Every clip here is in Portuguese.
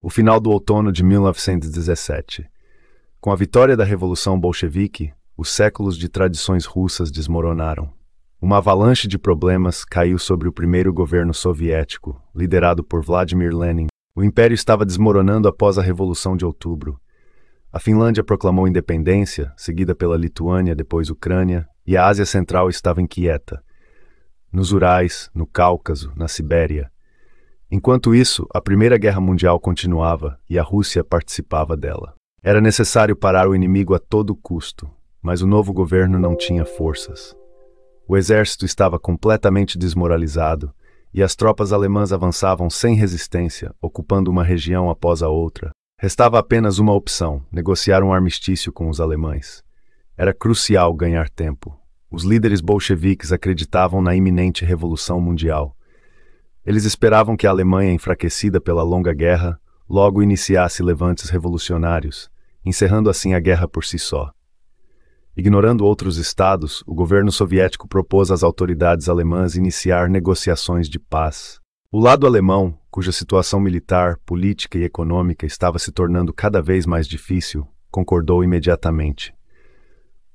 O final do outono de 1917. Com a vitória da Revolução Bolchevique, os séculos de tradições russas desmoronaram. Uma avalanche de problemas caiu sobre o primeiro governo soviético, liderado por Vladimir Lenin. O império estava desmoronando após a Revolução de Outubro. A Finlândia proclamou independência, seguida pela Lituânia, depois Ucrânia, e a Ásia Central estava inquieta. Nos Urais, no Cáucaso, na Sibéria. Enquanto isso, a Primeira Guerra Mundial continuava e a Rússia participava dela. Era necessário parar o inimigo a todo custo, mas o novo governo não tinha forças. O exército estava completamente desmoralizado e as tropas alemãs avançavam sem resistência, ocupando uma região após a outra. Restava apenas uma opção: negociar um armistício com os alemães. Era crucial ganhar tempo. Os líderes bolcheviques acreditavam na iminente Revolução Mundial. Eles esperavam que a Alemanha, enfraquecida pela longa guerra, logo iniciasse levantes revolucionários, encerrando assim a guerra por si só. Ignorando outros estados, o governo soviético propôs às autoridades alemãs iniciar negociações de paz. O lado alemão, cuja situação militar, política e econômica estava se tornando cada vez mais difícil, concordou imediatamente.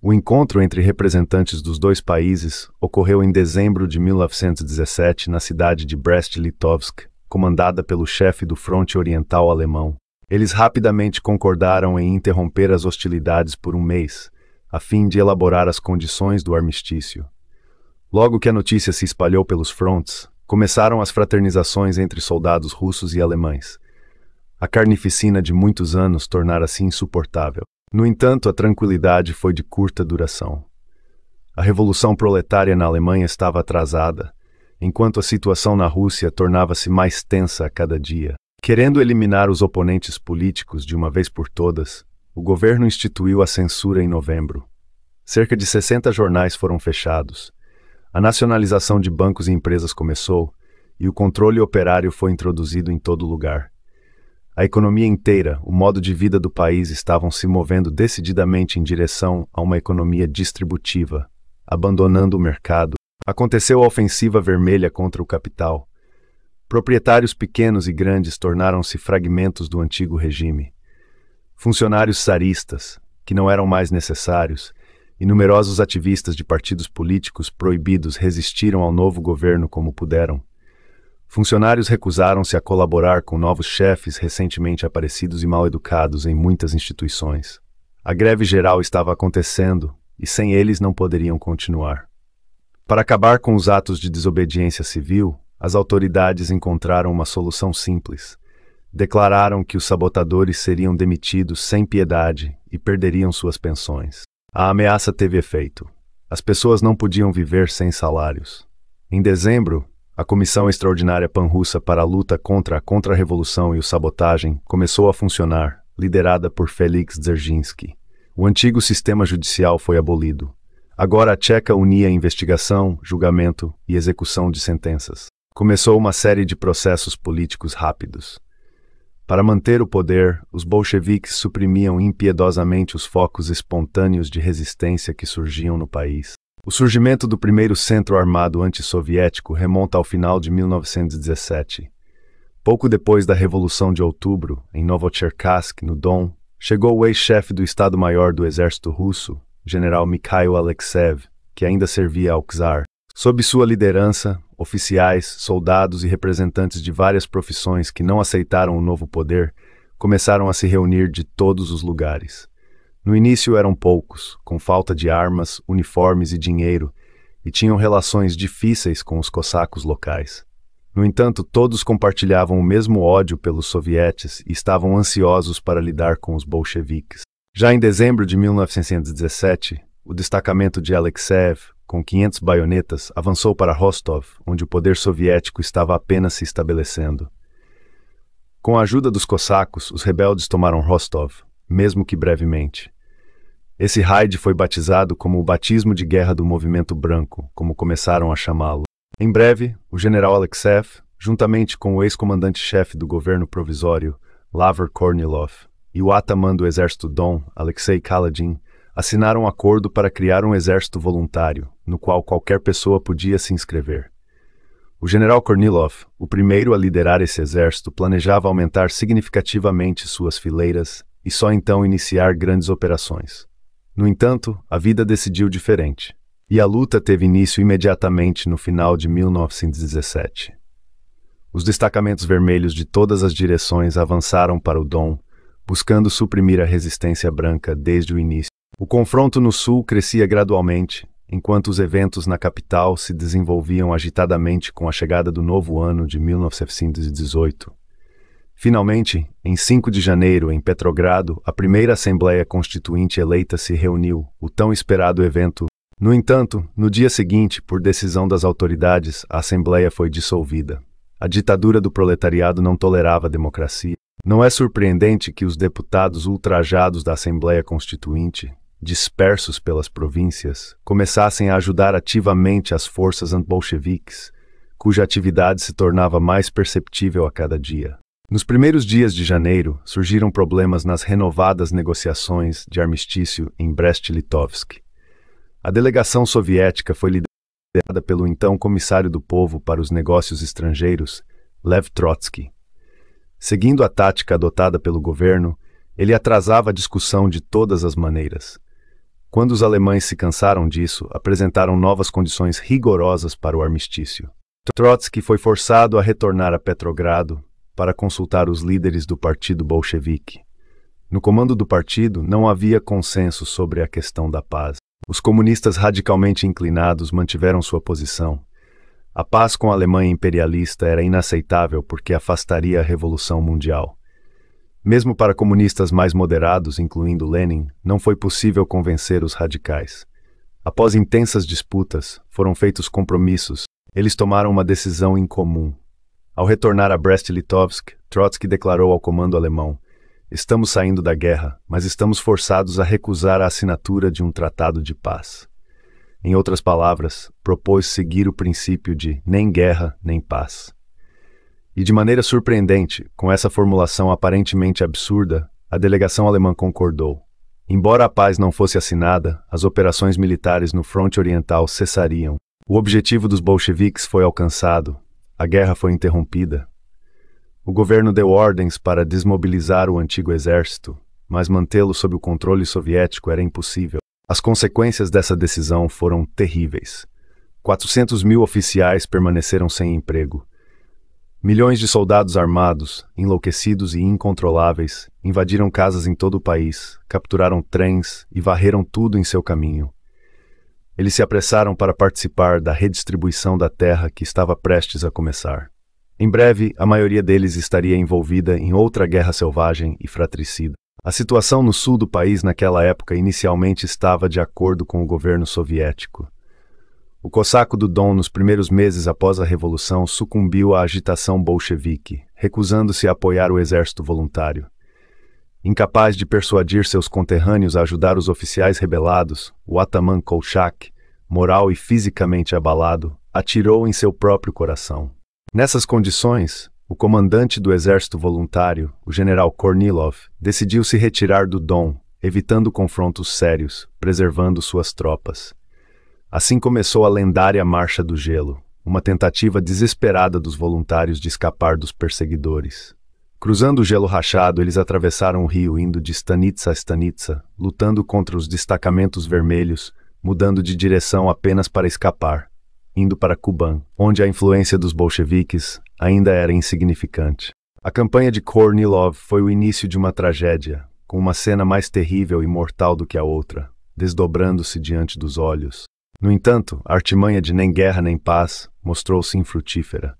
O encontro entre representantes dos dois países ocorreu em dezembro de 1917 na cidade de Brest-Litovsk, comandada pelo chefe do Fronte Oriental alemão. Eles rapidamente concordaram em interromper as hostilidades por um mês, a fim de elaborar as condições do armistício. Logo que a notícia se espalhou pelos frontes, começaram as fraternizações entre soldados russos e alemães. A carnificina de muitos anos tornara-se insuportável. No entanto, a tranquilidade foi de curta duração. A revolução proletária na Alemanha estava atrasada, enquanto a situação na Rússia tornava-se mais tensa a cada dia. Querendo eliminar os oponentes políticos de uma vez por todas, o governo instituiu a censura em novembro. Cerca de 60 jornais foram fechados. A nacionalização de bancos e empresas começou, e o controle operário foi introduzido em todo lugar. A economia inteira, o modo de vida do país estavam se movendo decididamente em direção a uma economia distributiva, abandonando o mercado. Aconteceu a ofensiva vermelha contra o capital. Proprietários pequenos e grandes tornaram-se fragmentos do antigo regime. Funcionários tsaristas, que não eram mais necessários, e numerosos ativistas de partidos políticos proibidos resistiram ao novo governo como puderam. Funcionários recusaram-se a colaborar com novos chefes recentemente aparecidos e mal educados em muitas instituições. A greve geral estava acontecendo e sem eles não poderiam continuar. Para acabar com os atos de desobediência civil, as autoridades encontraram uma solução simples. Declararam que os sabotadores seriam demitidos sem piedade e perderiam suas pensões. A ameaça teve efeito. As pessoas não podiam viver sem salários. Em dezembro, a Comissão Extraordinária Pan-Russa para a Luta contra a Contra-Revolução e o Sabotagem começou a funcionar, liderada por Felix Dzerzhinsky. O antigo sistema judicial foi abolido. Agora a Tcheca unia investigação, julgamento e execução de sentenças. Começou uma série de processos políticos rápidos. Para manter o poder, os bolcheviques suprimiam impiedosamente os focos espontâneos de resistência que surgiam no país. O surgimento do primeiro centro armado antissoviético remonta ao final de 1917. Pouco depois da Revolução de Outubro, em Novocherkassk, no Don, chegou o ex-chefe do Estado-Maior do Exército Russo, general Mikhail Alekseev, que ainda servia ao czar. Sob sua liderança, oficiais, soldados e representantes de várias profissões que não aceitaram o novo poder começaram a se reunir de todos os lugares. No início eram poucos, com falta de armas, uniformes e dinheiro, e tinham relações difíceis com os cossacos locais. No entanto, todos compartilhavam o mesmo ódio pelos sovietes e estavam ansiosos para lidar com os bolcheviques. Já em dezembro de 1917, o destacamento de Alekseev, com 500 baionetas, avançou para Rostov, onde o poder soviético estava apenas se estabelecendo. Com a ajuda dos cossacos, os rebeldes tomaram Rostov, mesmo que brevemente. Esse raid foi batizado como o batismo de guerra do movimento branco, como começaram a chamá-lo. Em breve, o general Alekseev, juntamente com o ex-comandante-chefe do governo provisório, Lavr Kornilov, e o atamã do exército Don, Alexei Kaledin, assinaram um acordo para criar um exército voluntário, no qual qualquer pessoa podia se inscrever. O general Kornilov, o primeiro a liderar esse exército, planejava aumentar significativamente suas fileiras e só então iniciar grandes operações. No entanto, a vida decidiu diferente, e a luta teve início imediatamente no final de 1917. Os destacamentos vermelhos de todas as direções avançaram para o Don, buscando suprimir a resistência branca desde o início. O confronto no sul crescia gradualmente, enquanto os eventos na capital se desenvolviam agitadamente com a chegada do novo ano de 1918. Finalmente, em 5 de janeiro, em Petrogrado, a primeira Assembleia Constituinte eleita se reuniu, o tão esperado evento. No entanto, no dia seguinte, por decisão das autoridades, a Assembleia foi dissolvida. A ditadura do proletariado não tolerava a democracia. Não é surpreendente que os deputados ultrajados da Assembleia Constituinte, dispersos pelas províncias, começassem a ajudar ativamente as forças anti-bolcheviques, cuja atividade se tornava mais perceptível a cada dia. Nos primeiros dias de janeiro, surgiram problemas nas renovadas negociações de armistício em Brest-Litovsk. A delegação soviética foi liderada pelo então comissário do povo para os negócios estrangeiros, Lev Trotsky. Seguindo a tática adotada pelo governo, ele atrasava a discussão de todas as maneiras. Quando os alemães se cansaram disso, apresentaram novas condições rigorosas para o armistício. Trotsky foi forçado a retornar a Petrogrado para consultar os líderes do partido bolchevique. No comando do partido, não havia consenso sobre a questão da paz. Os comunistas radicalmente inclinados mantiveram sua posição. A paz com a Alemanha imperialista era inaceitável porque afastaria a Revolução Mundial. Mesmo para comunistas mais moderados, incluindo Lenin, não foi possível convencer os radicais. Após intensas disputas, foram feitos compromissos. Eles tomaram uma decisão em comum. Ao retornar a Brest-Litovsk, Trotsky declarou ao comando alemão: "Estamos saindo da guerra, mas estamos forçados a recusar a assinatura de um tratado de paz." Em outras palavras, propôs seguir o princípio de nem guerra, nem paz. E de maneira surpreendente, com essa formulação aparentemente absurda, a delegação alemã concordou. Embora a paz não fosse assinada, as operações militares no fronte oriental cessariam. O objetivo dos bolcheviques foi alcançado. A guerra foi interrompida. O governo deu ordens para desmobilizar o antigo exército, mas mantê-lo sob o controle soviético era impossível. As consequências dessa decisão foram terríveis. 400.000 oficiais permaneceram sem emprego. Milhões de soldados armados, enlouquecidos e incontroláveis, invadiram casas em todo o país, capturaram trens e varreram tudo em seu caminho. Eles se apressaram para participar da redistribuição da terra que estava prestes a começar. Em breve, a maioria deles estaria envolvida em outra guerra selvagem e fratricida. A situação no sul do país naquela época inicialmente estava de acordo com o governo soviético. O cossaco do Don, nos primeiros meses após a Revolução, sucumbiu à agitação bolchevique, recusando-se a apoiar o exército voluntário. Incapaz de persuadir seus conterrâneos a ajudar os oficiais rebelados, o ataman Kolchak, moral e fisicamente abalado, atirou em seu próprio coração. Nessas condições, o comandante do exército voluntário, o general Kornilov, decidiu se retirar do Don, evitando confrontos sérios, preservando suas tropas. Assim começou a lendária Marcha do Gelo, uma tentativa desesperada dos voluntários de escapar dos perseguidores. Cruzando o gelo rachado, eles atravessaram o rio indo de Stanitsa a Stanitsa, lutando contra os destacamentos vermelhos, mudando de direção apenas para escapar, indo para Kuban, onde a influência dos bolcheviques ainda era insignificante. A campanha de Kornilov foi o início de uma tragédia, com uma cena mais terrível e mortal do que a outra, desdobrando-se diante dos olhos. No entanto, a artimanha de nem guerra nem paz mostrou-se infrutífera.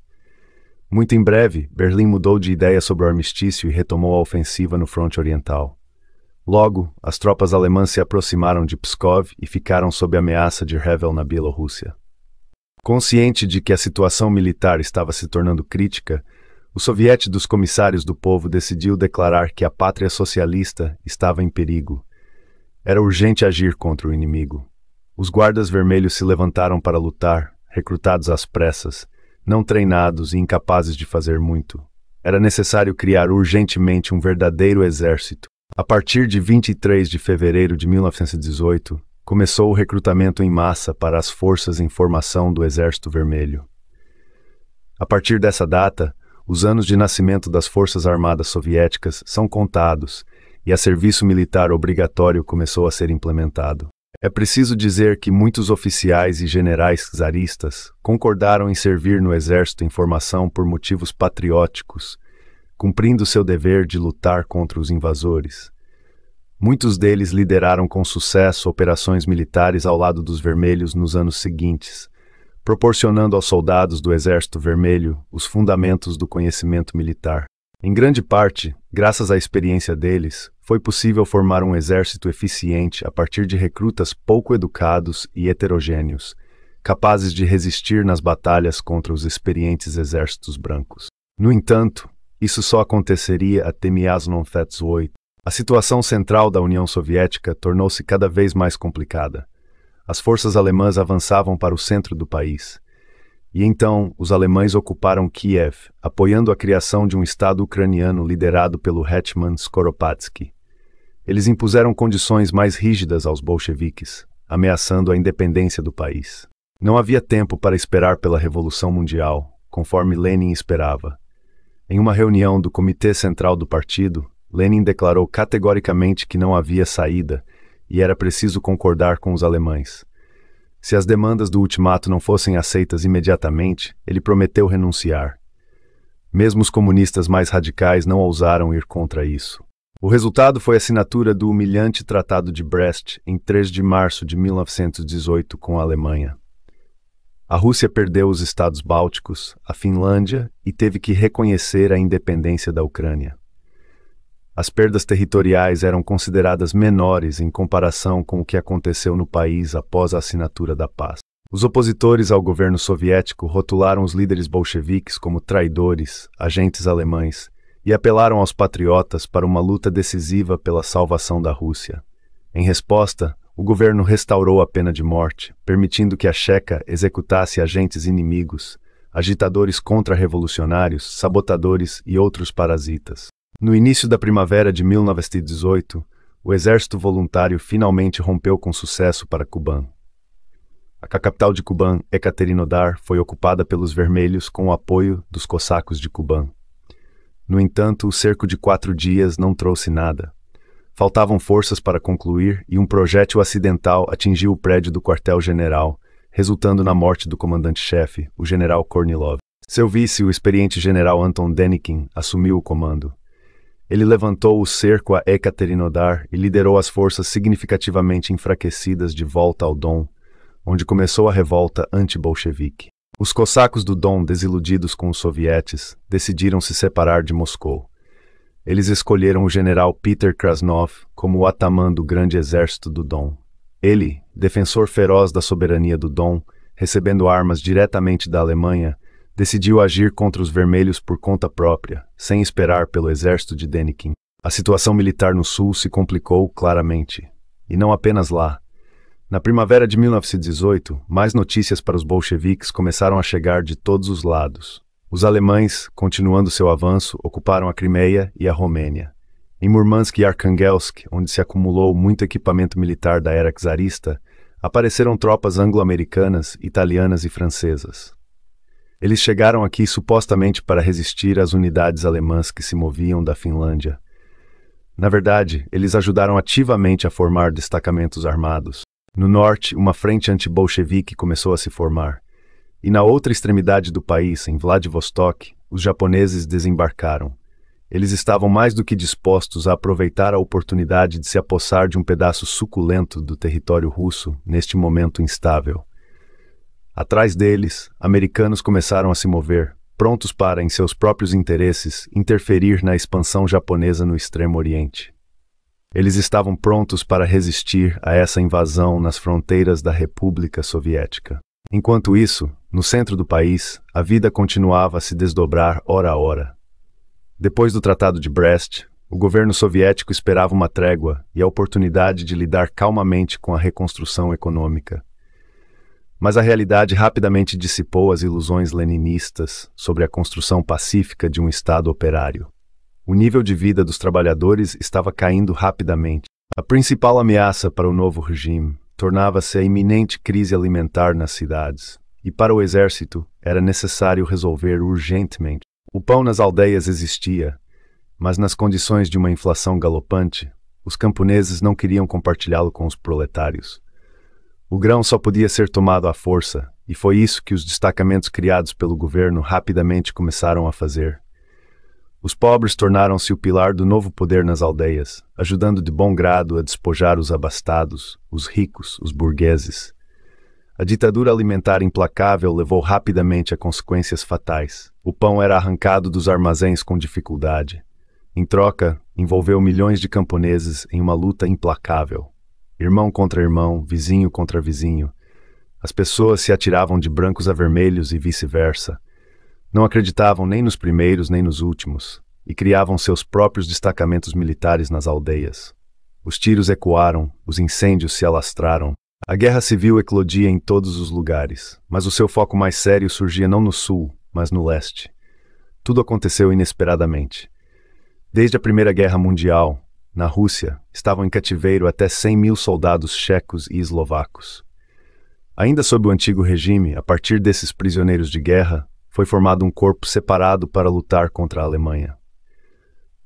Muito em breve, Berlim mudou de ideia sobre o armistício e retomou a ofensiva no fronte oriental. Logo, as tropas alemãs se aproximaram de Pskov e ficaram sob ameaça de Revel na Bielorrússia. Consciente de que a situação militar estava se tornando crítica, o Soviete dos Comissários do Povo decidiu declarar que a pátria socialista estava em perigo. Era urgente agir contra o inimigo. Os guardas vermelhos se levantaram para lutar, recrutados às pressas, não treinados e incapazes de fazer muito. Era necessário criar urgentemente um verdadeiro exército. A partir de 23 de fevereiro de 1918, começou o recrutamento em massa para as forças em formação do Exército Vermelho. A partir dessa data, os anos de nascimento das Forças Armadas Soviéticas são contados e a serviço militar obrigatório começou a ser implementado. É preciso dizer que muitos oficiais e generais czaristas concordaram em servir no exército em formação por motivos patrióticos, cumprindo seu dever de lutar contra os invasores. Muitos deles lideraram com sucesso operações militares ao lado dos vermelhos nos anos seguintes, proporcionando aos soldados do Exército Vermelho os fundamentos do conhecimento militar. Em grande parte, graças à experiência deles, foi possível formar um exército eficiente a partir de recrutas pouco educados e heterogêneos, capazes de resistir nas batalhas contra os experientes exércitos brancos. No entanto, isso só aconteceria até Miasnovets-8. A situação central da União Soviética tornou-se cada vez mais complicada. As forças alemãs avançavam para o centro do país. E então, os alemães ocuparam Kiev, apoiando a criação de um Estado ucraniano liderado pelo Hetman Skoropadsky. Eles impuseram condições mais rígidas aos bolcheviques, ameaçando a independência do país. Não havia tempo para esperar pela Revolução Mundial, conforme Lenin esperava. Em uma reunião do Comitê Central do Partido, Lenin declarou categoricamente que não havia saída e era preciso concordar com os alemães. Se as demandas do ultimato não fossem aceitas imediatamente, ele prometeu renunciar. Mesmo os comunistas mais radicais não ousaram ir contra isso. O resultado foi a assinatura do humilhante Tratado de Brest em 3 de março de 1918 com a Alemanha. A Rússia perdeu os estados bálticos, a Finlândia e teve que reconhecer a independência da Ucrânia. As perdas territoriais eram consideradas menores em comparação com o que aconteceu no país após a assinatura da paz. Os opositores ao governo soviético rotularam os líderes bolcheviques como traidores, agentes alemães, e apelaram aos patriotas para uma luta decisiva pela salvação da Rússia. Em resposta, o governo restaurou a pena de morte, permitindo que a Checa executasse agentes inimigos, agitadores contra-revolucionários, sabotadores e outros parasitas. No início da primavera de 1918, o exército voluntário finalmente rompeu com sucesso para Kuban. A capital de Kuban, Ekaterinodar, foi ocupada pelos vermelhos com o apoio dos cossacos de Kuban. No entanto, o cerco de 4 dias não trouxe nada. Faltavam forças para concluir e um projétil acidental atingiu o prédio do quartel-general, resultando na morte do comandante-chefe, o general Kornilov. Seu vice, o experiente general Anton Denikin, assumiu o comando. Ele levantou o cerco a Ekaterinodar e liderou as forças significativamente enfraquecidas de volta ao Don, onde começou a revolta anti-bolchevique. Os cossacos do Don, desiludidos com os sovietes, decidiram se separar de Moscou. Eles escolheram o general Peter Krasnov como o atamã do grande exército do Don. Ele, defensor feroz da soberania do Don, recebendo armas diretamente da Alemanha, decidiu agir contra os vermelhos por conta própria, sem esperar pelo exército de Denikin. A situação militar no sul se complicou claramente. E não apenas lá. Na primavera de 1918, mais notícias para os bolcheviques começaram a chegar de todos os lados. Os alemães, continuando seu avanço, ocuparam a Crimeia e a Romênia. Em Murmansk e Arkhangelsk, onde se acumulou muito equipamento militar da era czarista, apareceram tropas anglo-americanas, italianas e francesas. Eles chegaram aqui supostamente para resistir às unidades alemãs que se moviam da Finlândia. Na verdade, eles ajudaram ativamente a formar destacamentos armados. No norte, uma frente anti-bolchevique começou a se formar. E na outra extremidade do país, em Vladivostok, os japoneses desembarcaram. Eles estavam mais do que dispostos a aproveitar a oportunidade de se apossar de um pedaço suculento do território russo neste momento instável. Atrás deles, americanos começaram a se mover, prontos para, em seus próprios interesses, interferir na expansão japonesa no Extremo Oriente. Eles estavam prontos para resistir a essa invasão nas fronteiras da República Soviética. Enquanto isso, no centro do país, a vida continuava a se desdobrar hora a hora. Depois do Tratado de Brest, o governo soviético esperava uma trégua e a oportunidade de lidar calmamente com a reconstrução econômica. Mas a realidade rapidamente dissipou as ilusões leninistas sobre a construção pacífica de um Estado operário. O nível de vida dos trabalhadores estava caindo rapidamente. A principal ameaça para o novo regime tornava-se a iminente crise alimentar nas cidades, e para o exército era necessário resolver urgentemente. O pão nas aldeias existia, mas nas condições de uma inflação galopante, os camponeses não queriam compartilhá-lo com os proletários. O grão só podia ser tomado à força, e foi isso que os destacamentos criados pelo governo rapidamente começaram a fazer. Os pobres tornaram-se o pilar do novo poder nas aldeias, ajudando de bom grado a despojar os abastados, os ricos, os burgueses. A ditadura alimentar implacável levou rapidamente a consequências fatais. O pão era arrancado dos armazéns com dificuldade. Em troca, envolveu milhões de camponeses em uma luta implacável. Irmão contra irmão, vizinho contra vizinho. As pessoas se atiravam de brancos a vermelhos e vice-versa. Não acreditavam nem nos primeiros nem nos últimos, e criavam seus próprios destacamentos militares nas aldeias. Os tiros ecoaram, os incêndios se alastraram. A guerra civil eclodia em todos os lugares, mas o seu foco mais sério surgia não no sul, mas no leste. Tudo aconteceu inesperadamente. Desde a Primeira Guerra Mundial, na Rússia, estavam em cativeiro até 100.000 soldados checos e eslovacos. Ainda sob o antigo regime, a partir desses prisioneiros de guerra, foi formado um corpo separado para lutar contra a Alemanha.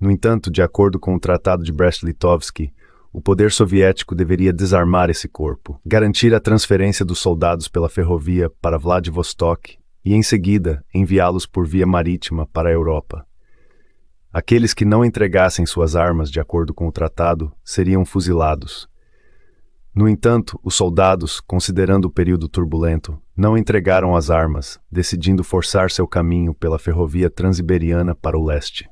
No entanto, de acordo com o Tratado de Brest-Litovsk, o poder soviético deveria desarmar esse corpo, garantir a transferência dos soldados pela ferrovia para Vladivostok e, em seguida, enviá-los por via marítima para a Europa. Aqueles que não entregassem suas armas de acordo com o tratado seriam fuzilados. No entanto, os soldados, considerando o período turbulento, não entregaram as armas, decidindo forçar seu caminho pela ferrovia transiberiana para o leste.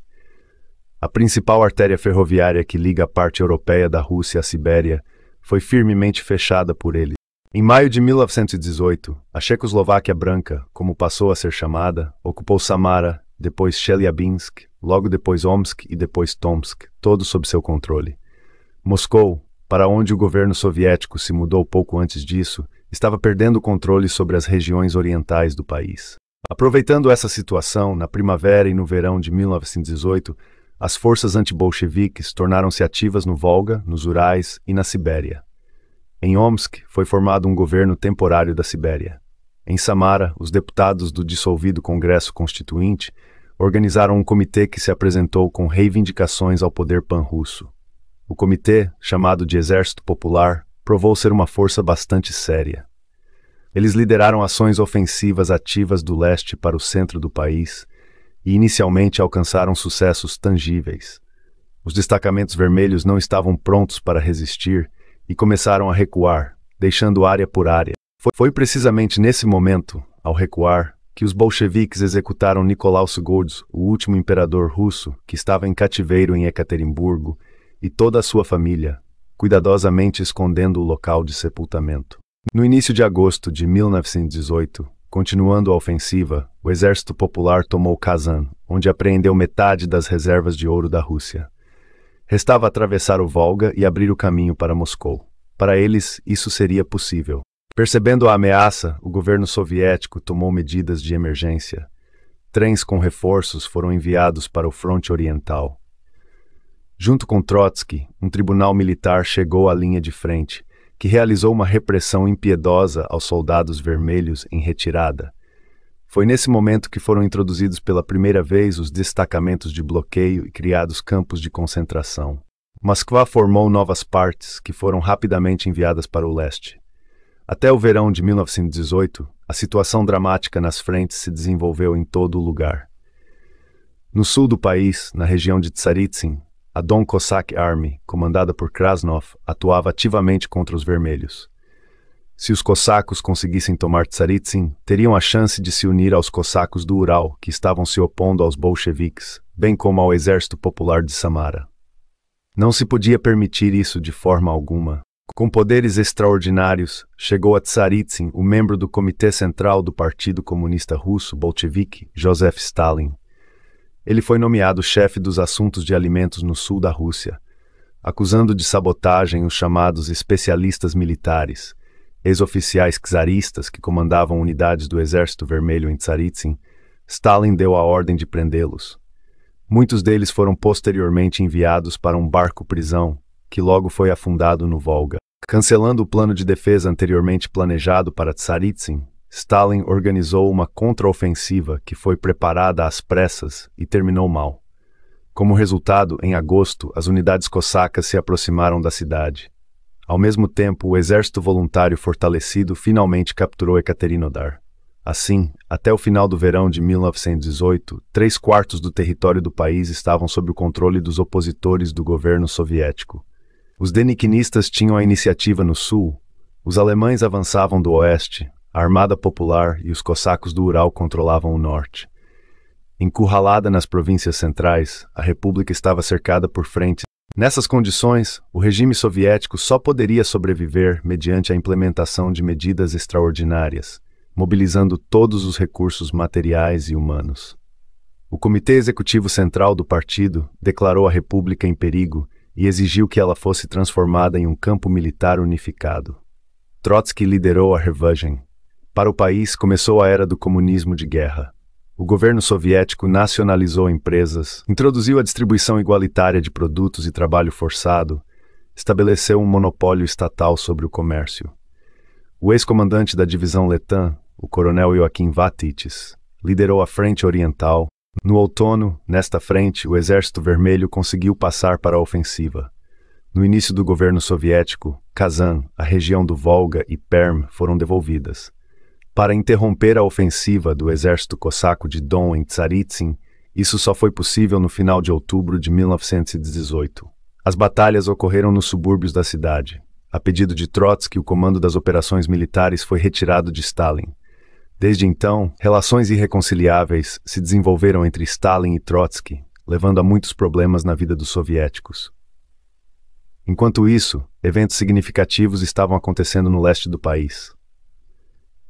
A principal artéria ferroviária que liga a parte europeia da Rússia à Sibéria foi firmemente fechada por eles. Em maio de 1918, a Checoslováquia Branca, como passou a ser chamada, ocupou Samara, depois Chelyabinsk, logo depois Omsk e depois Tomsk, todos sob seu controle. Moscou, para onde o governo soviético se mudou pouco antes disso, estava perdendo o controle sobre as regiões orientais do país. Aproveitando essa situação, na primavera e no verão de 1918, as forças antibolcheviques tornaram-se ativas no Volga, nos Urais e na Sibéria. Em Omsk foi formado um governo temporário da Sibéria. Em Samara, os deputados do dissolvido Congresso Constituinte organizaram um comitê que se apresentou com reivindicações ao poder pan-russo. O comitê, chamado de Exército Popular, provou ser uma força bastante séria. Eles lideraram ações ofensivas ativas do leste para o centro do país e inicialmente alcançaram sucessos tangíveis. Os destacamentos vermelhos não estavam prontos para resistir e começaram a recuar, deixando área por área. Foi precisamente nesse momento, ao recuar, que os bolcheviques executaram Nicolau II, o último imperador russo, que estava em cativeiro em Ekaterimburgo, e toda a sua família, cuidadosamente escondendo o local de sepultamento. No início de agosto de 1918, continuando a ofensiva, o Exército Popular tomou Kazan, onde apreendeu metade das reservas de ouro da Rússia. Restava atravessar o Volga e abrir o caminho para Moscou. Para eles, isso seria possível. Percebendo a ameaça, o governo soviético tomou medidas de emergência. Trens com reforços foram enviados para o fronte oriental. Junto com Trotsky, um tribunal militar chegou à linha de frente, que realizou uma repressão impiedosa aos soldados vermelhos em retirada. Foi nesse momento que foram introduzidos pela primeira vez os destacamentos de bloqueio e criados campos de concentração. Moskva formou novas partes, que foram rapidamente enviadas para o leste. Até o verão de 1918, a situação dramática nas frentes se desenvolveu em todo o lugar. No sul do país, na região de Tsaritsyn, a Don Cossack Army, comandada por Krasnov, atuava ativamente contra os vermelhos. Se os cossacos conseguissem tomar Tsaritsyn, teriam a chance de se unir aos cossacos do Ural, que estavam se opondo aos bolcheviques, bem como ao Exército Popular de Samara. Não se podia permitir isso de forma alguma. Com poderes extraordinários, chegou a Tsaritsyn o membro do Comitê Central do Partido Comunista Russo Bolchevique, Joseph Stalin. Ele foi nomeado chefe dos assuntos de alimentos no sul da Rússia, acusando de sabotagem os chamados especialistas militares, ex-oficiais czaristas que comandavam unidades do Exército Vermelho em Tsaritsyn. Stalin deu a ordem de prendê-los. Muitos deles foram posteriormente enviados para um barco-prisão, que logo foi afundado no Volga. Cancelando o plano de defesa anteriormente planejado para Tsaritsyn, Stalin organizou uma contraofensiva que foi preparada às pressas e terminou mal. Como resultado, em agosto, as unidades cossacas se aproximaram da cidade. Ao mesmo tempo, o exército voluntário fortalecido finalmente capturou Ekaterinodar. Assim, até o final do verão de 1918, 3/4 do território do país estavam sob o controle dos opositores do governo soviético. Os denikinistas tinham a iniciativa no sul, os alemães avançavam do oeste, a Armada Popular e os cossacos do Ural controlavam o norte. Encurralada nas províncias centrais, a república estava cercada por frentes. Nessas condições, o regime soviético só poderia sobreviver mediante a implementação de medidas extraordinárias, mobilizando todos os recursos materiais e humanos. O Comitê Executivo Central do partido declarou a república em perigo e exigiu que ela fosse transformada em um campo militar unificado. Trotsky liderou a Revagem. Para o país, começou a era do comunismo de guerra. O governo soviético nacionalizou empresas, introduziu a distribuição igualitária de produtos e trabalho forçado, estabeleceu um monopólio estatal sobre o comércio. O ex-comandante da divisão Letã, o coronel Joaquim Vatites, liderou a Frente Oriental. No outono, nesta frente, o Exército Vermelho conseguiu passar para a ofensiva. No início do governo soviético, Kazan, a região do Volga e Perm foram devolvidas. Para interromper a ofensiva do exército cosaco de Don em Tsaritsyn, isso só foi possível no final de outubro de 1918. As batalhas ocorreram nos subúrbios da cidade. A pedido de Trotsky, o comando das operações militares foi retirado de Stalin. Desde então, relações irreconciliáveis se desenvolveram entre Stalin e Trotsky, levando a muitos problemas na vida dos soviéticos. Enquanto isso, eventos significativos estavam acontecendo no leste do país.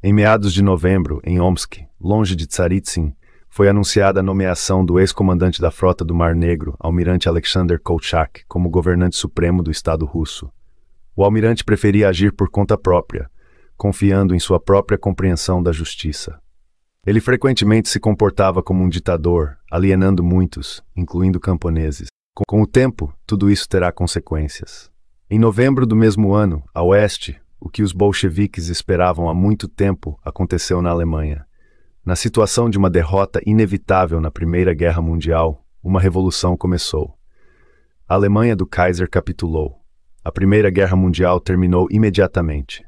Em meados de novembro, em Omsk, longe de Tsaritsyn, foi anunciada a nomeação do ex-comandante da Frota do Mar Negro, almirante Alexander Kolchak, como governante supremo do Estado russo. O almirante preferia agir por conta própria, confiando em sua própria compreensão da justiça. Ele frequentemente se comportava como um ditador, alienando muitos, incluindo camponeses. Com o tempo, tudo isso terá consequências. Em novembro do mesmo ano, a oeste, o que os bolcheviques esperavam há muito tempo aconteceu na Alemanha. Na situação de uma derrota inevitável na Primeira Guerra Mundial, uma revolução começou. A Alemanha do Kaiser capitulou. A Primeira Guerra Mundial terminou imediatamente.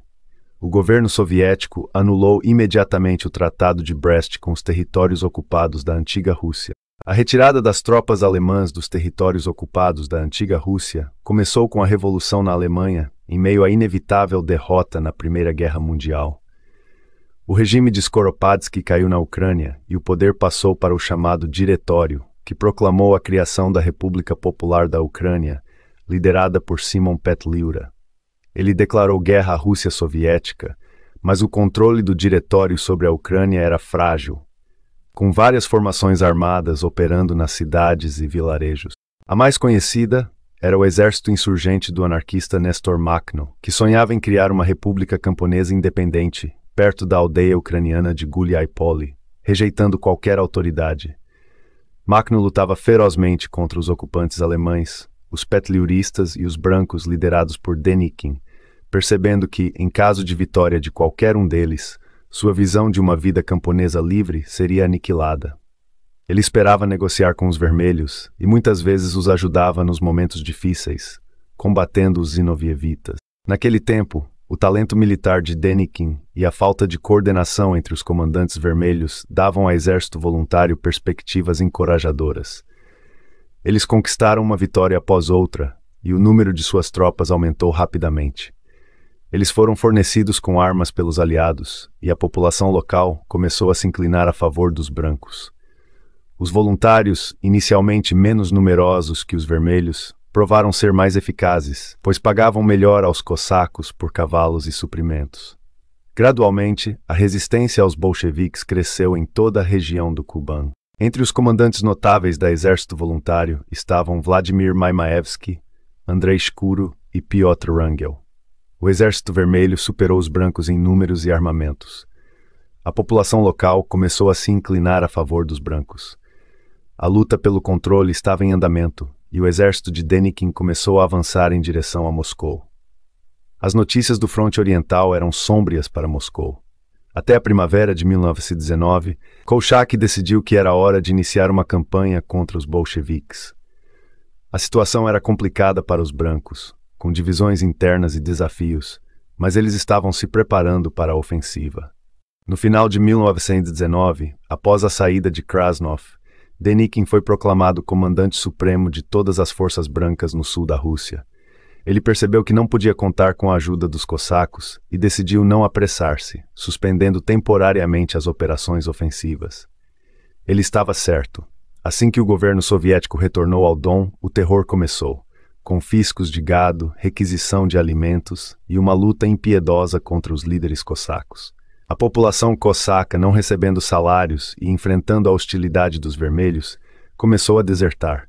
O governo soviético anulou imediatamente o Tratado de Brest com os territórios ocupados da antiga Rússia. A retirada das tropas alemãs dos territórios ocupados da antiga Rússia começou com a Revolução na Alemanha, em meio à inevitável derrota na Primeira Guerra Mundial. O regime de Skoropadsky caiu na Ucrânia e o poder passou para o chamado Diretório, que proclamou a criação da República Popular da Ucrânia, liderada por Simon Petliura. Ele declarou guerra à Rússia soviética, mas o controle do Diretório sobre a Ucrânia era frágil, com várias formações armadas operando nas cidades e vilarejos. A mais conhecida era o exército insurgente do anarquista Nestor Makhno, que sonhava em criar uma república camponesa independente, perto da aldeia ucraniana de Guliai-Poli, rejeitando qualquer autoridade. Makhno lutava ferozmente contra os ocupantes alemães, os petliuristas e os brancos liderados por Denikin, percebendo que, em caso de vitória de qualquer um deles, sua visão de uma vida camponesa livre seria aniquilada. Ele esperava negociar com os vermelhos e muitas vezes os ajudava nos momentos difíceis, combatendo os zinovievitas. Naquele tempo, o talento militar de Denikin e a falta de coordenação entre os comandantes vermelhos davam ao exército voluntário perspectivas encorajadoras. Eles conquistaram uma vitória após outra e o número de suas tropas aumentou rapidamente. Eles foram fornecidos com armas pelos aliados e a população local começou a se inclinar a favor dos brancos. Os voluntários, inicialmente menos numerosos que os vermelhos, provaram ser mais eficazes, pois pagavam melhor aos cossacos por cavalos e suprimentos. Gradualmente, a resistência aos bolcheviques cresceu em toda a região do Kuban. Entre os comandantes notáveis da Exército Voluntário estavam Vladimir Maimaevsky, Andrei Shkuro e Piotr Wrangel. O Exército Vermelho superou os brancos em números e armamentos. A população local começou a se inclinar a favor dos brancos. A luta pelo controle estava em andamento e o exército de Denikin começou a avançar em direção a Moscou. As notícias do fronte oriental eram sômbrias para Moscou. Até a primavera de 1919, Kolchak decidiu que era hora de iniciar uma campanha contra os bolcheviques. A situação era complicada para os brancos, com divisões internas e desafios, mas eles estavam se preparando para a ofensiva. No final de 1919, após a saída de Krasnov, Denikin foi proclamado comandante supremo de todas as forças brancas no sul da Rússia. Ele percebeu que não podia contar com a ajuda dos cossacos e decidiu não apressar-se, suspendendo temporariamente as operações ofensivas. Ele estava certo. Assim que o governo soviético retornou ao Don, o terror começou. Confiscos de gado, requisição de alimentos e uma luta impiedosa contra os líderes cossacos. A população cossaca, não recebendo salários e enfrentando a hostilidade dos vermelhos, começou a desertar.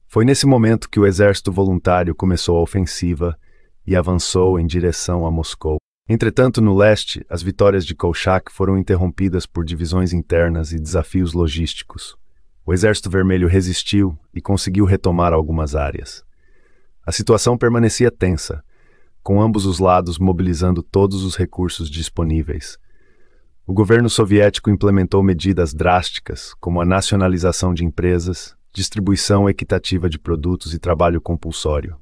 Foi nesse momento que o exército voluntário começou a ofensiva e avançou em direção a Moscou. Entretanto, no leste, as vitórias de Kolchak foram interrompidas por divisões internas e desafios logísticos. O Exército Vermelho resistiu e conseguiu retomar algumas áreas. A situação permanecia tensa, com ambos os lados mobilizando todos os recursos disponíveis. O governo soviético implementou medidas drásticas, como a nacionalização de empresas, distribuição equitativa de produtos e trabalho compulsório.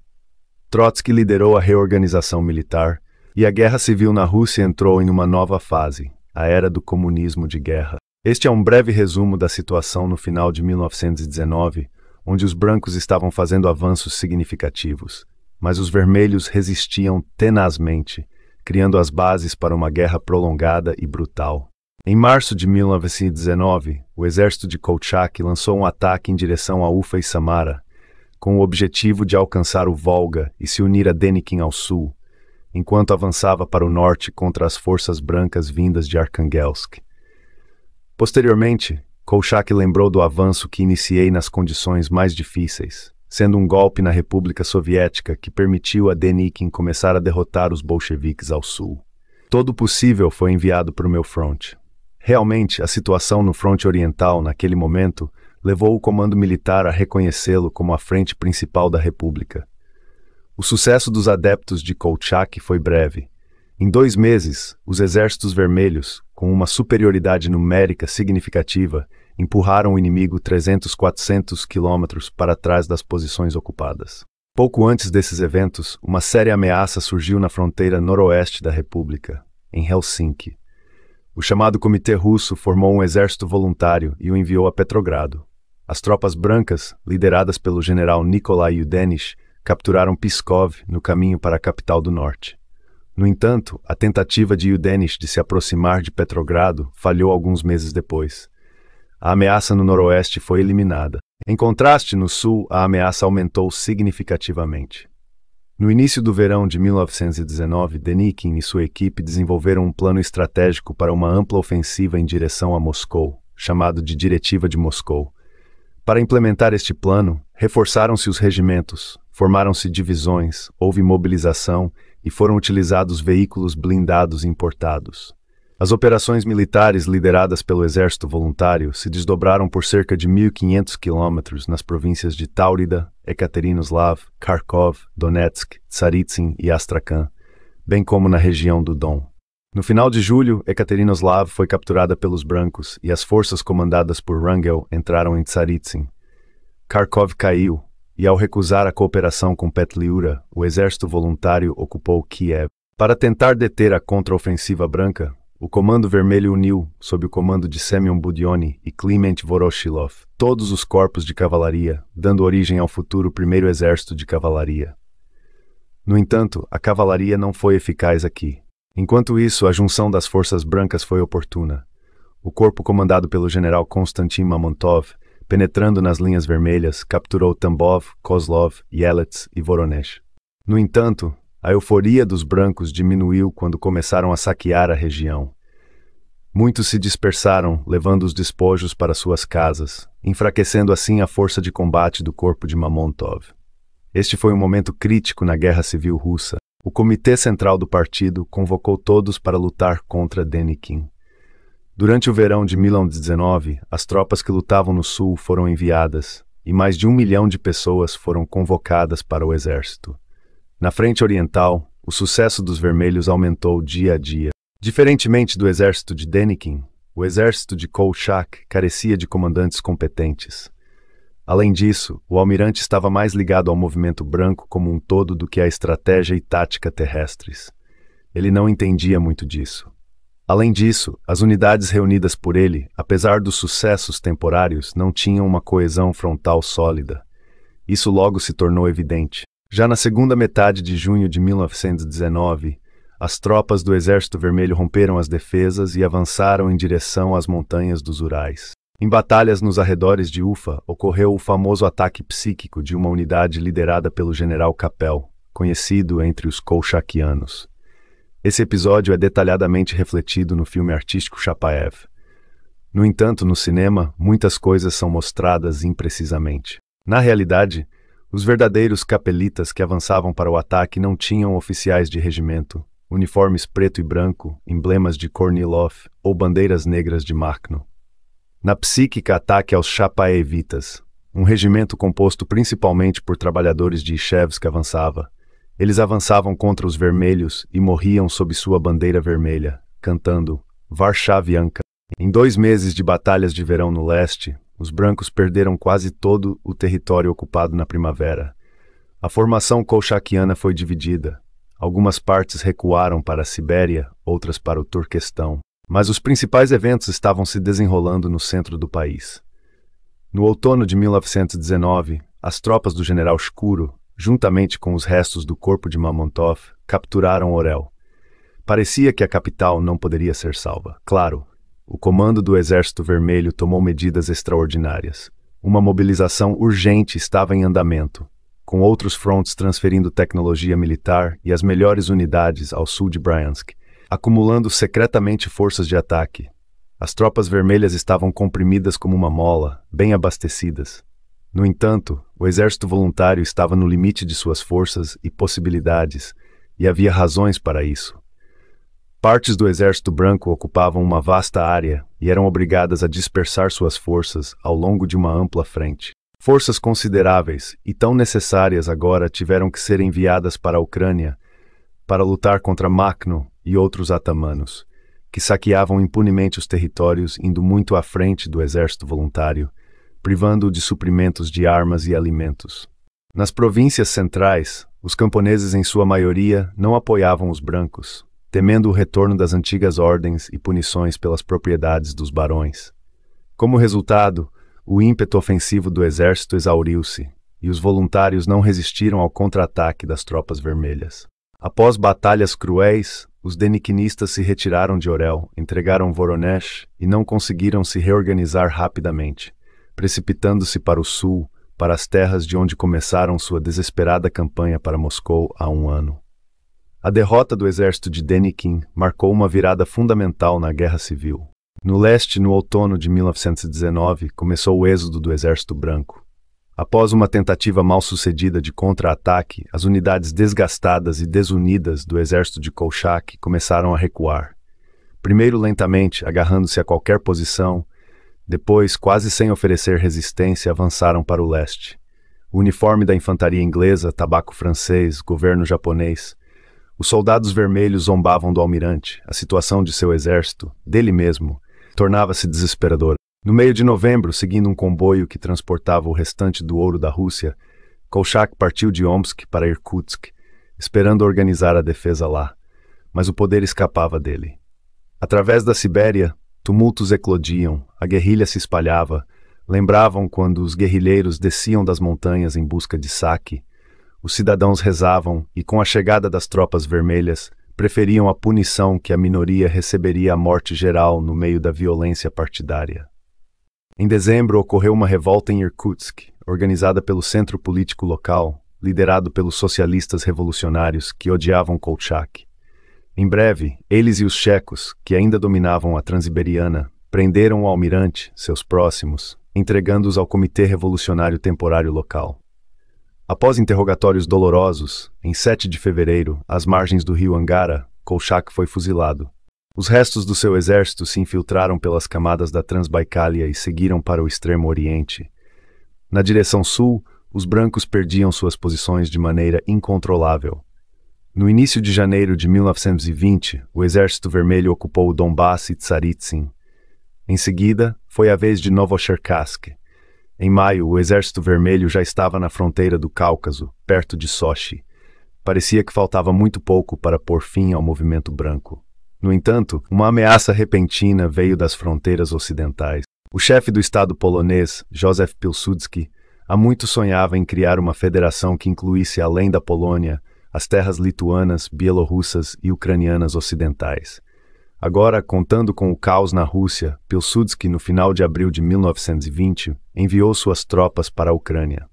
Trotsky liderou a reorganização militar, e a guerra civil na Rússia entrou em uma nova fase, a era do comunismo de guerra. Este é um breve resumo da situação no final de 1919, onde os brancos estavam fazendo avanços significativos, mas os vermelhos resistiam tenazmente, criando as bases para uma guerra prolongada e brutal. Em março de 1919, o exército de Kolchak lançou um ataque em direção a Ufa e Samara, com o objetivo de alcançar o Volga e se unir a Denikin ao sul, enquanto avançava para o norte contra as forças brancas vindas de Arkhangelsk. Posteriormente, Kolchak lembrou do avanço que iniciei nas condições mais difíceis, sendo um golpe na República Soviética que permitiu a Denikin começar a derrotar os bolcheviques ao sul. Todo o possível foi enviado para o meu fronte. Realmente, a situação no fronte oriental, naquele momento, levou o comando militar a reconhecê-lo como a frente principal da República. O sucesso dos adeptos de Kolchak foi breve. Em 2 meses, os exércitos vermelhos, com uma superioridade numérica significativa, empurraram o inimigo 300-400 quilômetros para trás das posições ocupadas. Pouco antes desses eventos, uma séria ameaça surgiu na fronteira noroeste da República, em Helsinki. O chamado Comitê Russo formou um exército voluntário e o enviou a Petrogrado. As tropas brancas, lideradas pelo general Nikolai Yudenich, capturaram Pskov no caminho para a capital do norte. No entanto, a tentativa de Yudenich de se aproximar de Petrogrado falhou alguns meses depois. A ameaça no noroeste foi eliminada. Em contraste, no sul, a ameaça aumentou significativamente. No início do verão de 1919, Denikin e sua equipe desenvolveram um plano estratégico para uma ampla ofensiva em direção a Moscou, chamado de Diretiva de Moscou. Para implementar este plano, reforçaram-se os regimentos, formaram-se divisões, houve mobilização e foram utilizados veículos blindados importados. As operações militares lideradas pelo Exército Voluntário se desdobraram por cerca de 1.500 quilômetros nas províncias de Táurida, Ekaterinoslav, Kharkov, Donetsk, Tsaritsyn e Astrakhan, bem como na região do Don. No final de julho, Ekaterinoslav foi capturada pelos brancos e as forças comandadas por Wrangel entraram em Tsaritsyn. Kharkov caiu, e ao recusar a cooperação com Petliura, o exército voluntário ocupou Kiev. Para tentar deter a contraofensiva branca, o Comando Vermelho uniu, sob o comando de Semyon Budyonny e Kliment Voroshilov, todos os corpos de cavalaria, dando origem ao futuro Primeiro Exército de Cavalaria. No entanto, a cavalaria não foi eficaz aqui. Enquanto isso, a junção das forças brancas foi oportuna. O corpo comandado pelo general Konstantin Mamontov, penetrando nas linhas vermelhas, capturou Tambov, Kozlov, Yelets e Voronezh. No entanto, a euforia dos brancos diminuiu quando começaram a saquear a região. Muitos se dispersaram, levando os despojos para suas casas, enfraquecendo assim a força de combate do corpo de Mamontov. Este foi um momento crítico na Guerra Civil Russa. O Comitê Central do Partido convocou todos para lutar contra Denikin. Durante o verão de 1919, as tropas que lutavam no sul foram enviadas, e mais de 1 milhão de pessoas foram convocadas para o exército. Na frente oriental, o sucesso dos vermelhos aumentou dia a dia. Diferentemente do exército de Denikin, o exército de Kolchak carecia de comandantes competentes. Além disso, o almirante estava mais ligado ao movimento branco como um todo do que à estratégia e tática terrestres. Ele não entendia muito disso. Além disso, as unidades reunidas por ele, apesar dos sucessos temporários, não tinham uma coesão frontal sólida. Isso logo se tornou evidente. Já na segunda metade de junho de 1919, as tropas do Exército Vermelho romperam as defesas e avançaram em direção às montanhas dos Urais. Em batalhas nos arredores de Ufa, ocorreu o famoso ataque psíquico de uma unidade liderada pelo general Kapel, conhecido entre os kolchakianos. Esse episódio é detalhadamente refletido no filme artístico Chapaev. No entanto, no cinema, muitas coisas são mostradas imprecisamente. Na realidade, os verdadeiros capelitas que avançavam para o ataque não tinham oficiais de regimento, uniformes preto e branco, emblemas de Kornilov ou bandeiras negras de Makhno. Na psíquica ataque aos Chapaevitas, um regimento composto principalmente por trabalhadores de Ishevsk avançava. Eles avançavam contra os vermelhos e morriam sob sua bandeira vermelha, cantando Varshavianka. Em 2 meses de batalhas de verão no leste, os brancos perderam quase todo o território ocupado na primavera. A formação kolchakiana foi dividida. Algumas partes recuaram para a Sibéria, outras para o Turquestão. Mas os principais eventos estavam se desenrolando no centro do país. No outono de 1919, as tropas do general Shkuro, juntamente com os restos do corpo de Mamontov, capturaram Orel. Parecia que a capital não poderia ser salva. Claro, o comando do Exército Vermelho tomou medidas extraordinárias. Uma mobilização urgente estava em andamento, com outros frontes transferindo tecnologia militar e as melhores unidades ao sul de Bryansk, acumulando secretamente forças de ataque. As tropas vermelhas estavam comprimidas como uma mola, bem abastecidas. No entanto, o exército voluntário estava no limite de suas forças e possibilidades, e havia razões para isso. Partes do exército branco ocupavam uma vasta área e eram obrigadas a dispersar suas forças ao longo de uma ampla frente. Forças consideráveis e tão necessárias agora tiveram que ser enviadas para a Ucrânia para lutar contra Makhno e outros atamanos, que saqueavam impunemente os territórios indo muito à frente do exército voluntário, privando-o de suprimentos de armas e alimentos. Nas províncias centrais, os camponeses em sua maioria não apoiavam os brancos, temendo o retorno das antigas ordens e punições pelas propriedades dos barões. Como resultado, o ímpeto ofensivo do exército exauriu-se, e os voluntários não resistiram ao contra-ataque das tropas vermelhas. Após batalhas cruéis, os denikinistas se retiraram de Orel, entregaram Voronezh e não conseguiram se reorganizar rapidamente, precipitando-se para o sul, para as terras de onde começaram sua desesperada campanha para Moscou há 1 ano. A derrota do exército de Denikin marcou uma virada fundamental na Guerra Civil. No leste, no outono de 1919, começou o êxodo do Exército Branco. Após uma tentativa mal-sucedida de contra-ataque, as unidades desgastadas e desunidas do exército de Kolchak começaram a recuar. Primeiro lentamente, agarrando-se a qualquer posição, depois, quase sem oferecer resistência, avançaram para o leste. O uniforme da infantaria inglesa, tabaco francês, governo japonês. Os soldados vermelhos zombavam do almirante. A situação de seu exército, dele mesmo, tornava-se desesperadora. No meio de novembro, seguindo um comboio que transportava o restante do ouro da Rússia, Kolchak partiu de Omsk para Irkutsk, esperando organizar a defesa lá. Mas o poder escapava dele. Através da Sibéria, tumultos eclodiam, a guerrilha se espalhava, lembravam quando os guerrilheiros desciam das montanhas em busca de saque. Os cidadãos rezavam e, com a chegada das tropas vermelhas, preferiam a punição que a minoria receberia a morte geral no meio da violência partidária. Em dezembro ocorreu uma revolta em Irkutsk, organizada pelo centro político local, liderado pelos socialistas revolucionários que odiavam Kolchak. Em breve, eles e os checos, que ainda dominavam a Transiberiana, prenderam o almirante, seus próximos, entregando-os ao Comitê Revolucionário Temporário local. Após interrogatórios dolorosos, em 7 de fevereiro, às margens do rio Angara, Kolchak foi fuzilado. Os restos do seu exército se infiltraram pelas camadas da Transbaicália e seguiram para o extremo oriente. Na direção sul, os brancos perdiam suas posições de maneira incontrolável. No início de janeiro de 1920, o Exército Vermelho ocupou o Donbass e Tsaritsyn. Em seguida, foi a vez de Novocherkassk. Em maio, o Exército Vermelho já estava na fronteira do Cáucaso, perto de Sochi. Parecia que faltava muito pouco para pôr fim ao movimento branco. No entanto, uma ameaça repentina veio das fronteiras ocidentais. O chefe do Estado polonês, Józef Pilsudski, há muito sonhava em criar uma federação que incluísse, além da Polônia, as terras lituanas, bielorrussas e ucranianas ocidentais. Agora, contando com o caos na Rússia, Pilsudski, no final de abril de 1920, enviou suas tropas para a Ucrânia.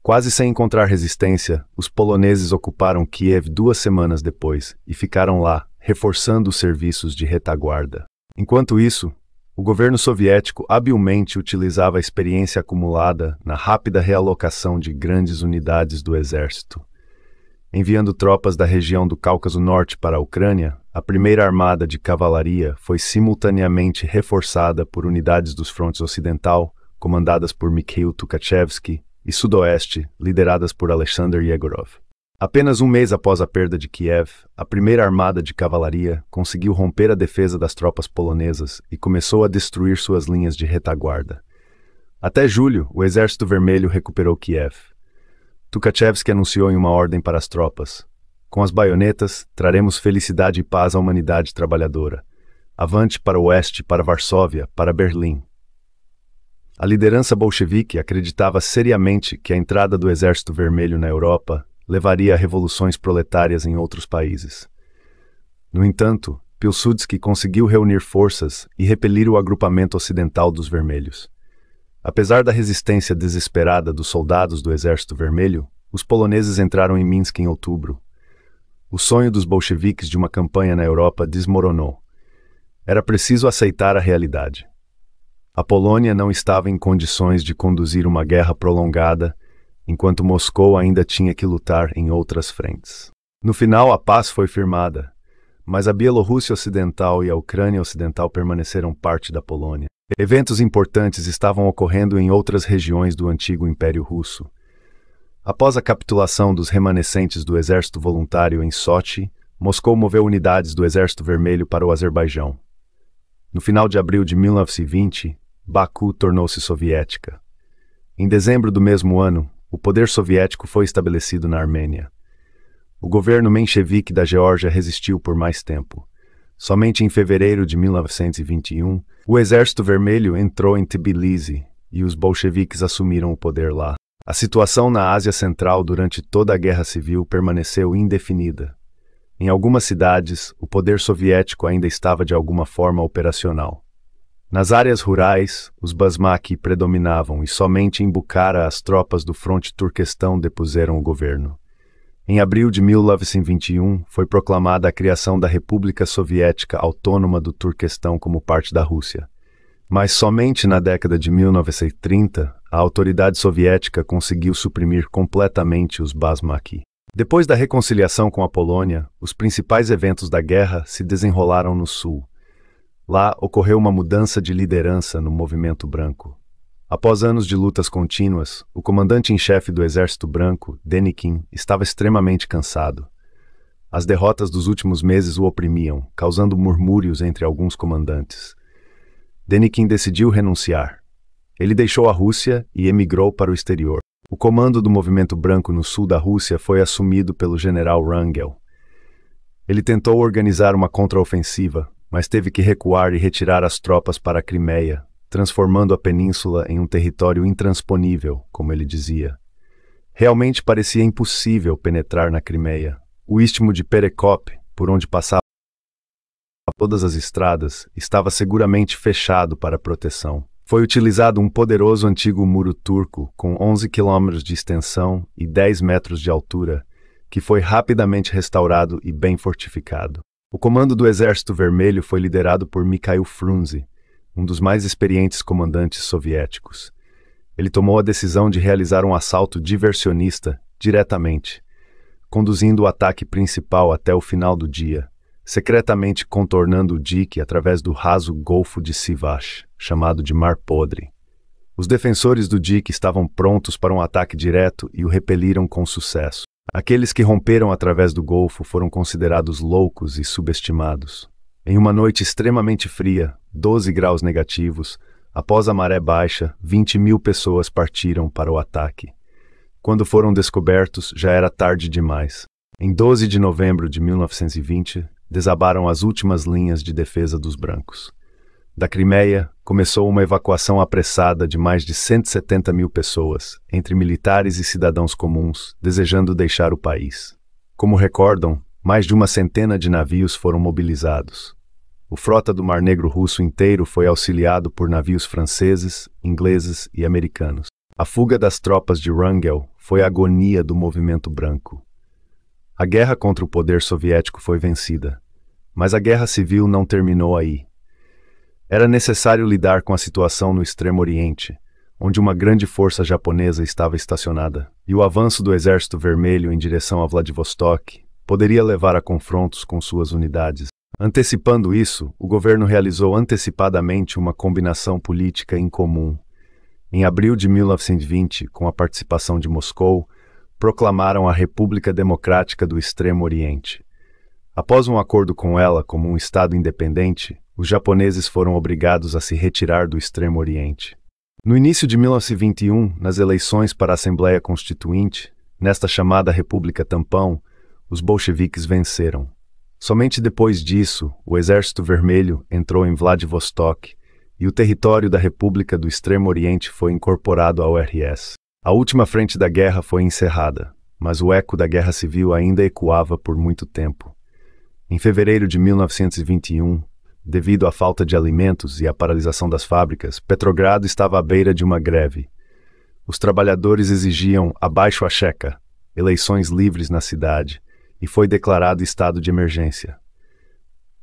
Quase sem encontrar resistência, os poloneses ocuparam Kiev 2 semanas depois e ficaram lá, reforçando os serviços de retaguarda. Enquanto isso, o governo soviético habilmente utilizava a experiência acumulada na rápida realocação de grandes unidades do exército. Enviando tropas da região do Cáucaso Norte para a Ucrânia, a primeira armada de cavalaria foi simultaneamente reforçada por unidades dos frontes ocidental, comandadas por Mikhail Tukhachevsky, e sudoeste, lideradas por Alexander Yegorov. Apenas um mês após a perda de Kiev, a primeira armada de cavalaria conseguiu romper a defesa das tropas polonesas e começou a destruir suas linhas de retaguarda. Até julho, o Exército Vermelho recuperou Kiev. Tukhachevsky anunciou em uma ordem para as tropas: com as baionetas, traremos felicidade e paz à humanidade trabalhadora. Avante para o oeste, para Varsóvia, para Berlim. A liderança bolchevique acreditava seriamente que a entrada do Exército Vermelho na Europa levaria a revoluções proletárias em outros países. No entanto, Pilsudski conseguiu reunir forças e repelir o agrupamento ocidental dos vermelhos. Apesar da resistência desesperada dos soldados do Exército Vermelho, os poloneses entraram em Minsk em outubro. O sonho dos bolcheviques de uma campanha na Europa desmoronou. Era preciso aceitar a realidade. A Polônia não estava em condições de conduzir uma guerra prolongada, enquanto Moscou ainda tinha que lutar em outras frentes. No final, a paz foi firmada, mas a Bielorrússia Ocidental e a Ucrânia Ocidental permaneceram parte da Polônia. Eventos importantes estavam ocorrendo em outras regiões do antigo Império Russo. Após a capitulação dos remanescentes do Exército Voluntário em Sochi, Moscou moveu unidades do Exército Vermelho para o Azerbaijão. No final de abril de 1920, Baku tornou-se soviética. Em dezembro do mesmo ano, o poder soviético foi estabelecido na Armênia. O governo menchevique da Geórgia resistiu por mais tempo. Somente em fevereiro de 1921, o Exército Vermelho entrou em Tbilisi e os bolcheviques assumiram o poder lá. A situação na Ásia Central durante toda a Guerra Civil permaneceu indefinida. Em algumas cidades, o poder soviético ainda estava de alguma forma operacional. Nas áreas rurais, os Basmaki predominavam e somente em Bukhara as tropas do fronte turquestão depuseram o governo. Em abril de 1921, foi proclamada a criação da República Soviética Autônoma do Turquestão como parte da Rússia. Mas somente na década de 1930, a autoridade soviética conseguiu suprimir completamente os Basmaki. Depois da reconciliação com a Polônia, os principais eventos da guerra se desenrolaram no sul. Lá ocorreu uma mudança de liderança no movimento branco. Após anos de lutas contínuas, o comandante-em-chefe do Exército Branco, Denikin, estava extremamente cansado. As derrotas dos últimos meses o oprimiam, causando murmúrios entre alguns comandantes. Denikin decidiu renunciar. Ele deixou a Rússia e emigrou para o exterior. O comando do movimento branco no sul da Rússia foi assumido pelo general Wrangel. Ele tentou organizar uma contraofensiva, mas teve que recuar e retirar as tropas para a Crimeia, transformando a península em um território intransponível, como ele dizia. Realmente parecia impossível penetrar na Crimeia. O istmo de Perekop, por onde passava todas as estradas, estava seguramente fechado para proteção. Foi utilizado um poderoso antigo muro turco com 11 quilômetros de extensão e 10 metros de altura, que foi rapidamente restaurado e bem fortificado. O comando do Exército Vermelho foi liderado por Mikhail Frunze, um dos mais experientes comandantes soviéticos. Ele tomou a decisão de realizar um assalto diversionista diretamente, conduzindo o ataque principal até o final do dia, secretamente contornando o dique através do raso Golfo de Sivash, chamado de Mar Podre. Os defensores do dique estavam prontos para um ataque direto e o repeliram com sucesso. Aqueles que romperam através do Golfo foram considerados loucos e subestimados. Em uma noite extremamente fria, 12 graus negativos, após a maré baixa, 20.000 pessoas partiram para o ataque. Quando foram descobertos, já era tarde demais. Em 12 de novembro de 1920, desabaram as últimas linhas de defesa dos brancos. Da Crimeia, começou uma evacuação apressada de mais de 170.000 pessoas, entre militares e cidadãos comuns, desejando deixar o país. Como recordam, mais de uma centena de navios foram mobilizados. O frota do Mar Negro russo inteiro foi auxiliado por navios franceses, ingleses e americanos. A fuga das tropas de Wrangel foi a agonia do movimento branco. A guerra contra o poder soviético foi vencida, mas a guerra civil não terminou aí. Era necessário lidar com a situação no Extremo Oriente, onde uma grande força japonesa estava estacionada, e o avanço do Exército Vermelho em direção a Vladivostok poderia levar a confrontos com suas unidades. Antecipando isso, o governo realizou antecipadamente uma combinação política incomum. Em abril de 1920, com a participação de Moscou, proclamaram a República Democrática do Extremo Oriente. Após um acordo com ela como um Estado independente, os japoneses foram obrigados a se retirar do Extremo Oriente. No início de 1921, nas eleições para a Assembleia Constituinte, nesta chamada República Tampão, os bolcheviques venceram. Somente depois disso, o Exército Vermelho entrou em Vladivostok e o território da República do Extremo Oriente foi incorporado ao URSS. A última frente da guerra foi encerrada, mas o eco da Guerra Civil ainda ecoava por muito tempo. Em fevereiro de 1921, devido à falta de alimentos e à paralisação das fábricas, Petrogrado estava à beira de uma greve. Os trabalhadores exigiam abaixo a Checa, eleições livres na cidade, e foi declarado estado de emergência.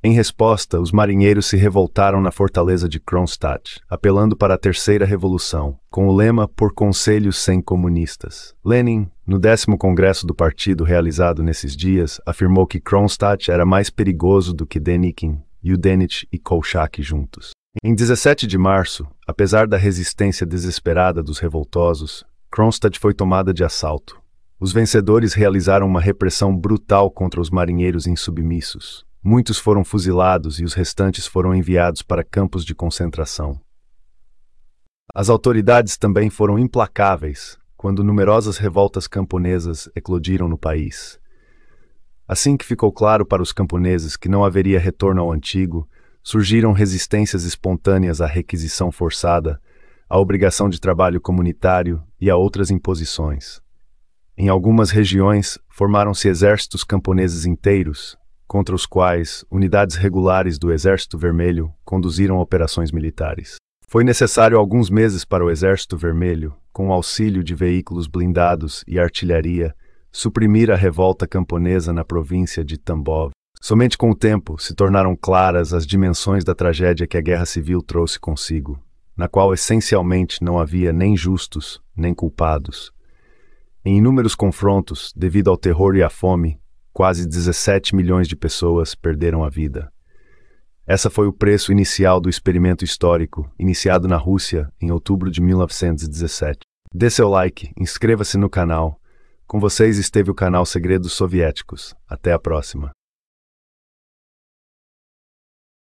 Em resposta, os marinheiros se revoltaram na fortaleza de Kronstadt, apelando para a Terceira Revolução, com o lema Por Conselhos Sem Comunistas. Lenin, no 10º Congresso do Partido realizado nesses dias, afirmou que Kronstadt era mais perigoso do que Denikin, Yudenich e Kolchak juntos. Em 17 de março, apesar da resistência desesperada dos revoltosos, Kronstadt foi tomada de assalto. Os vencedores realizaram uma repressão brutal contra os marinheiros insubmissos. Muitos foram fuzilados e os restantes foram enviados para campos de concentração. As autoridades também foram implacáveis quando numerosas revoltas camponesas eclodiram no país. Assim que ficou claro para os camponeses que não haveria retorno ao antigo, surgiram resistências espontâneas à requisição forçada, à obrigação de trabalho comunitário e a outras imposições. Em algumas regiões, formaram-se exércitos camponeses inteiros, contra os quais unidades regulares do Exército Vermelho conduziram operações militares. Foi necessário alguns meses para o Exército Vermelho, com o auxílio de veículos blindados e artilharia, suprimir a revolta camponesa na província de Tambov. Somente com o tempo se tornaram claras as dimensões da tragédia que a Guerra Civil trouxe consigo, na qual essencialmente não havia nem justos, nem culpados. Em inúmeros confrontos, devido ao terror e à fome, quase 17 milhões de pessoas perderam a vida. Essa foi o preço inicial do experimento histórico, iniciado na Rússia em outubro de 1917. Dê seu like, inscreva-se no canal. Com vocês esteve o canal Segredos Soviéticos. Até a próxima.